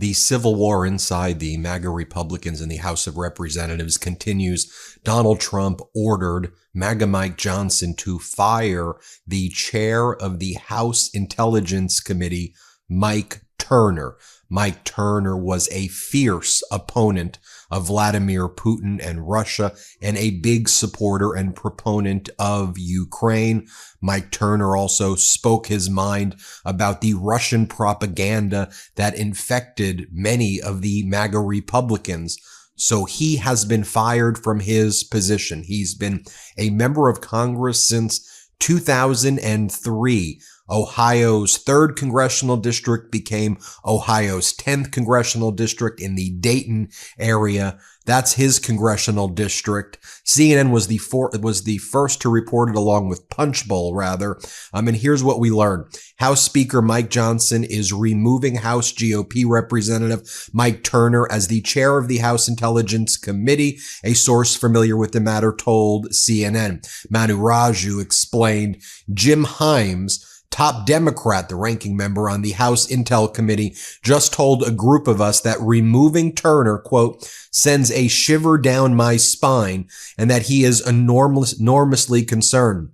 The civil war inside the MAGA Republicans in the House of Representatives continues. Donald Trump ordered MAGA Mike Johnson to fire the chair of the House Intelligence Committee, Mike Turner. Mike Turner was a fierce opponent of Vladimir Putin and Russia and a big supporter and proponent of Ukraine. Mike Turner also spoke his mind about the Russian propaganda that infected many of the MAGA Republicans. So he has been fired from his position. He's been a member of Congress since 2003. Ohio's 3rd congressional district became Ohio's 10th congressional district in the Dayton area. That's his congressional district. CNN was the first to report it, along with Punchbowl, rather. And here's what we learned. House Speaker Mike Johnson is removing House GOP Representative Mike Turner as the chair of the House Intelligence Committee. A source familiar with the matter told CNN. Manu Raju explained Jim Himes, top Democrat, the ranking member on the House Intel Committee, just told a group of us that removing Turner, quote, sends a shiver down my spine, and that he is enormously concerned.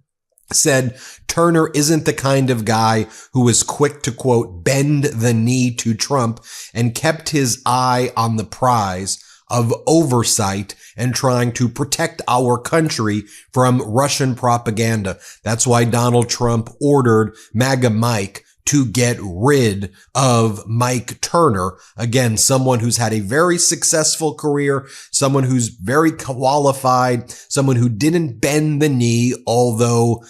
Said Turner isn't the kind of guy who is quick to, quote, bend the knee to Trump, and kept his eye on the prize of oversight and trying to protect our country from Russian propaganda. That's why Donald Trump ordered MAGA Mike to get rid of Mike Turner. Again, someone who's had a very successful career, someone who's very qualified, someone who didn't bend the knee, although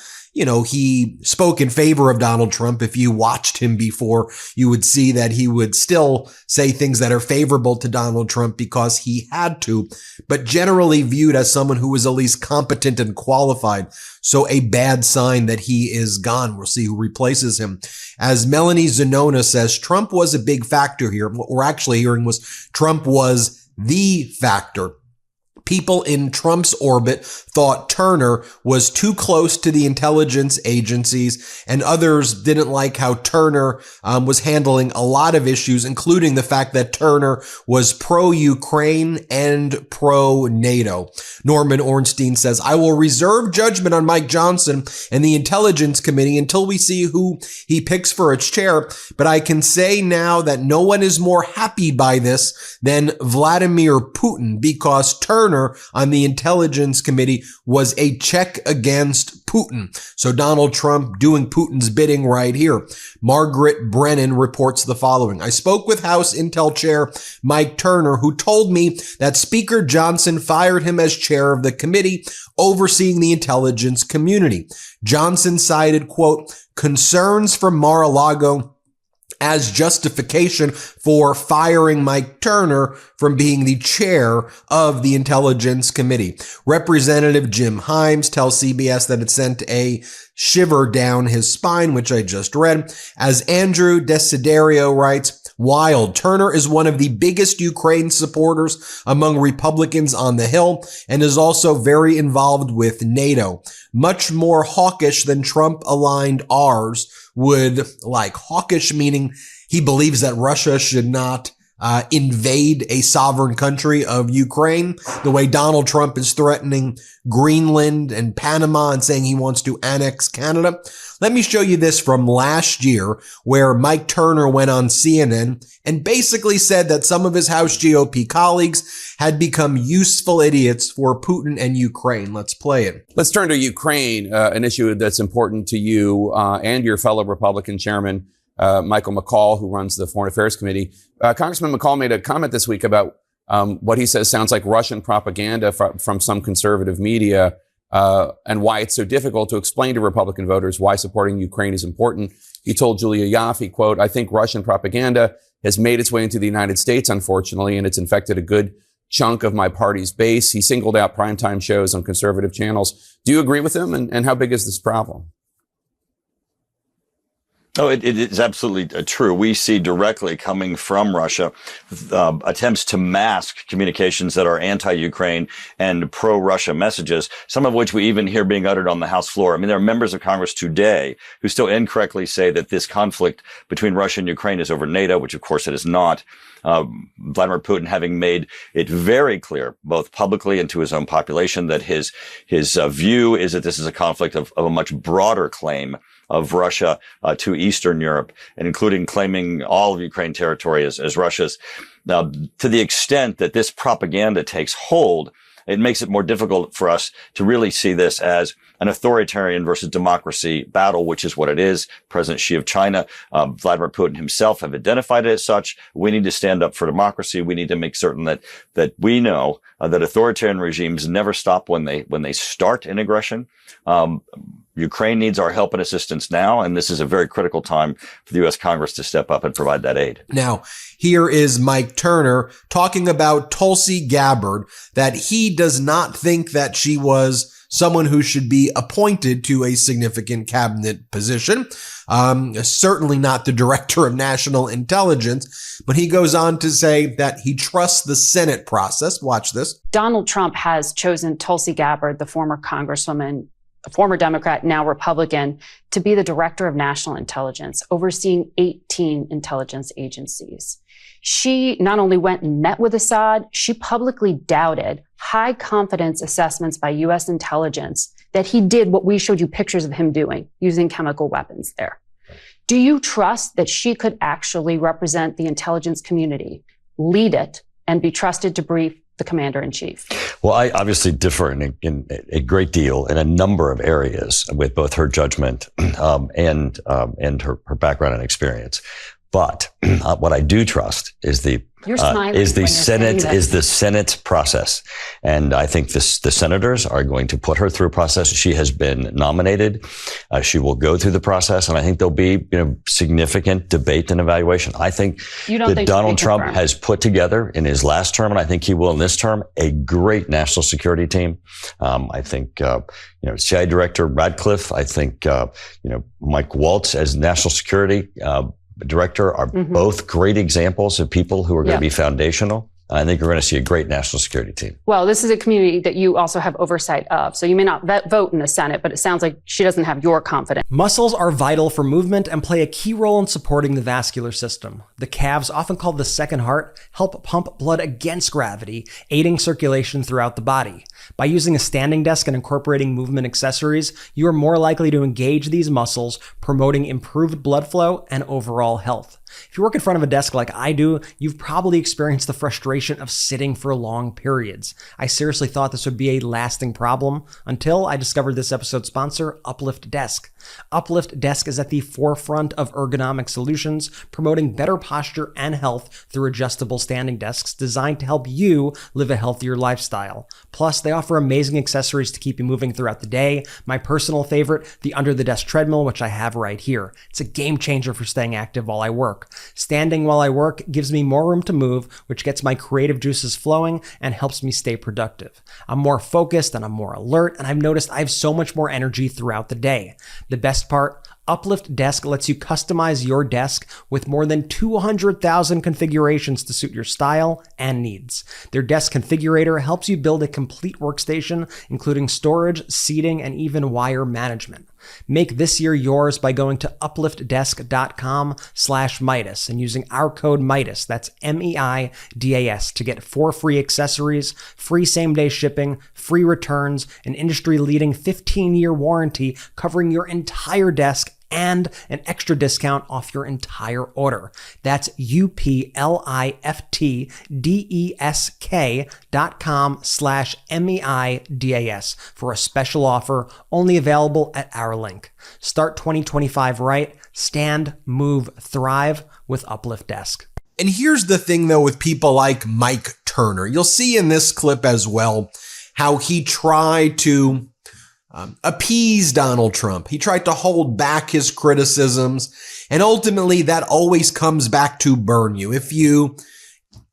he spoke in favor of Donald Trump. If you watched him before, you would see that he would still say things that are favorable to Donald Trump because he had to, but generally viewed as someone who was at least competent and qualified. So a bad sign that he is gone. We'll see who replaces him. As Melanie Zanona says, Trump was a big factor here. What we're actually hearing was Trump was the factor. People in Trump's orbit thought Turner was too close to the intelligence agencies, and others didn't like how Turner was handling a lot of issues, including the fact that Turner was pro-Ukraine and pro-NATO. Norman Ornstein says, I will reserve judgment on Mike Johnson and the Intelligence Committee until we see who he picks for its chair, but I can say now that no one is more happy by this than Vladimir Putin, because Turner on the Intelligence Committee was a check against Putin. So Donald Trump doing Putin's bidding right here. Margaret Brennan reports the following. I spoke with House Intel Chair Mike Turner, who told me that Speaker Johnson fired him as chair of the committee overseeing the intelligence community. Johnson cited, quote, concerns from Mar-a-Lago as justification for firing Mike Turner from being the chair of the Intelligence Committee. Representative Jim Himes tells CBS that it sent a shiver down his spine, which I just read. As Andrew Desiderio writes, wild. Turner is one of the biggest Ukraine supporters among Republicans on the Hill and is also very involved with NATO. Much more hawkish than Trump-aligned R's would like. Hawkish meaning he believes that Russia should not invade a sovereign country of Ukraine, the way Donald Trump is threatening Greenland and Panama and saying he wants to annex Canada. Let me show you this from last year, where Mike Turner went on CNN and basically said that some of his House GOP colleagues had become useful idiots for Putin and Ukraine. Let's play it. Let's turn to Ukraine, an issue that's important to you and your fellow Republican chairman, Michael McCaul, who runs the Foreign Affairs Committee. Congressman McCaul made a comment this week about what he says sounds like Russian propaganda from some conservative media, and why it's so difficult to explain to Republican voters why supporting Ukraine is important. He told Julia Yaffe, quote, I think Russian propaganda has made its way into the United States, unfortunately, and it's infected a good chunk of my party's base. He singled out primetime shows on conservative channels. Do you agree with him? And how big is this problem? Oh, it is absolutely true. We see directly coming from Russia attempts to mask communications that are anti-Ukraine and pro-Russia messages, some of which we even hear being uttered on the House floor. I mean, there are members of Congress today who still incorrectly say that this conflict between Russia and Ukraine is over NATO, which of course it is not. Vladimir Putin having made it very clear, both publicly and to his own population, that his view is that this is a conflict of a much broader claim of Russia to Eastern Europe, and including claiming all of Ukraine territory as Russia's. Now, to the extent that this propaganda takes hold, it makes it more difficult for us to really see this as an authoritarian versus democracy battle, which is what it is. President Xi of China, Vladimir Putin himself have identified it as such. We need to stand up for democracy. We need to make certain that we know that authoritarian regimes never stop when they start an aggression. Ukraine needs our help and assistance now, and this is a very critical time for the U.S. Congress to step up and provide that aid. Now, here is Mike Turner talking about Tulsi Gabbard, that he does not think that she was someone who should be appointed to a significant cabinet position. Certainly not the director of national intelligence, but he goes on to say that he trusts the Senate process. Watch this. Donald Trump has chosen Tulsi Gabbard, the former congresswoman, a former Democrat, now Republican, to be the director of national intelligence, overseeing 18 intelligence agencies. She not only went and met with Assad, she publicly doubted high confidence assessments by U.S. intelligence that he did what we showed you pictures of him doing, using chemical weapons there. Do you trust that she could actually represent the intelligence community, lead it, and be trusted to brief the commander-in-chief? Well, I obviously differ in a great deal in a number of areas with both her judgment and her background and experience. But what I do trust is the Senate process, and I think the senators are going to put her through a process. She has been nominated. She will go through the process, and I think there'll be significant debate and evaluation. I think that Donald Trump has put together in his last term, and I think he will in this term, a great national security team. I think CIA Director Radcliffe. I think Mike Waltz as national security director are both great examples of people who are going to be foundational. I think we're going to see a great national security team. Well, this is a community that you also have oversight of. So you may not vote in the Senate, but it sounds like she doesn't have your confidence. Muscles are vital for movement and play a key role in supporting the vascular system. The calves, often called the second heart, help pump blood against gravity, aiding circulation throughout the body. By using a standing desk and incorporating movement accessories, you are more likely to engage these muscles, promoting improved blood flow and overall health. If you work in front of a desk like I do, you've probably experienced the frustration of sitting for long periods. I seriously thought this would be a lasting problem until I discovered this episode's sponsor, Uplift Desk. Uplift Desk is at the forefront of ergonomic solutions, promoting better posture and health through adjustable standing desks designed to help you live a healthier lifestyle. Plus, they offer amazing accessories to keep you moving throughout the day. My personal favorite, the under-the-desk treadmill, which I have right here. It's a game changer for staying active while I work. Standing while I work gives me more room to move, which gets my creative juices flowing and helps me stay productive. I'm more focused and I'm more alert, and I've noticed I have so much more energy throughout the day. The best part, Uplift Desk lets you customize your desk with more than 200,000 configurations to suit your style and needs. Their desk configurator helps you build a complete workstation, including storage, seating, and even wire management. Make this year yours by going to upliftdesk.com/Meidas and using our code Meidas, that's MEIDAS, to get 4 free accessories, free same-day shipping, free returns, an industry-leading 15-year warranty covering your entire desk, and an extra discount off your entire order. That's upliftdesk.com/MEIDAS for a special offer only available at our link. Start 2025 right. Stand, move, thrive with Uplift Desk. And here's the thing, though, with people like Mike Turner. You'll see in this clip as well how he tried to appease Donald Trump. He tried to hold back his criticisms, and ultimately that always comes back to burn you. If you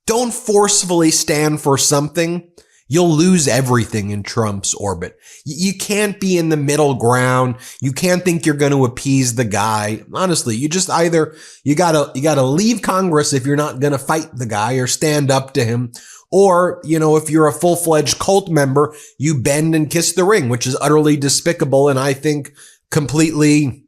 don't forcefully stand for something, you'll lose everything in Trump's orbit. You can't be in the middle ground. You can't think you're going to appease the guy. Honestly, you just either, you gotta leave Congress if you're not going to fight the guy or stand up to him. Or, if you're a full-fledged cult member, you bend and kiss the ring, which is utterly despicable. And I think completely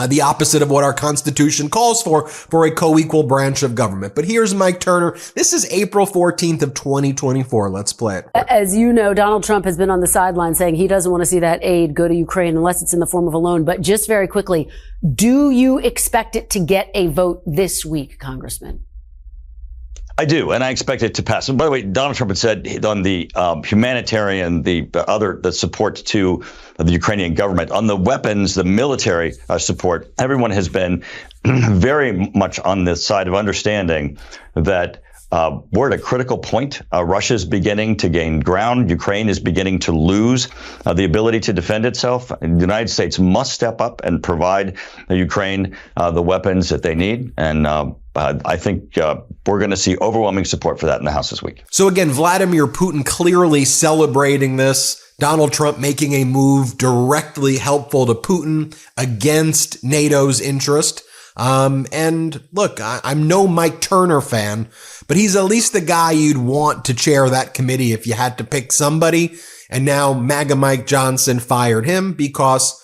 the opposite of what our Constitution calls for a co-equal branch of government. But here's Mike Turner. This is April 14th of 2024. Let's play it. As you know, Donald Trump has been on the sideline saying he doesn't want to see that aid go to Ukraine unless it's in the form of a loan. But just very quickly, do you expect it to get a vote this week, Congressman? I do, and I expect it to pass. And by the way, Donald Trump had said on the humanitarian, the support to the Ukrainian government, on the weapons, the military support, everyone has been very much on the side of understanding that we're at a critical point. Russia's beginning to gain ground. Ukraine is beginning to lose the ability to defend itself. And the United States must step up and provide Ukraine the weapons that they need. And I think we're going to see overwhelming support for that in the House this week. So again, Vladimir Putin clearly celebrating this. Donald Trump making a move directly helpful to Putin against NATO's interest. And look, I'm no Mike Turner fan, but he's at least the guy you'd want to chair that committee if you had to pick somebody. And now MAGA Mike Johnson fired him because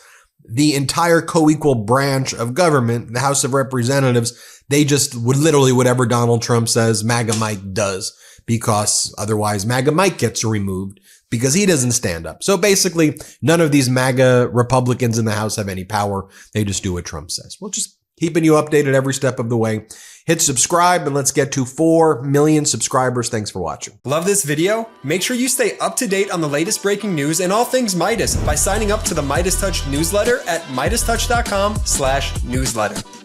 the entire co-equal branch of government, the House of Representatives, they just would literally whatever Donald Trump says, MAGA Mike does, because otherwise MAGA Mike gets removed because he doesn't stand up. So basically, none of these MAGA Republicans in the House have any power. They just do what Trump says. We'll just keeping you updated every step of the way. Hit subscribe and let's get to 4 million subscribers. Thanks for watching. Love this video? Make sure you stay up to date on the latest breaking news and all things Meidas by signing up to the MeidasTouch newsletter at MeidasTouch.com/newsletter.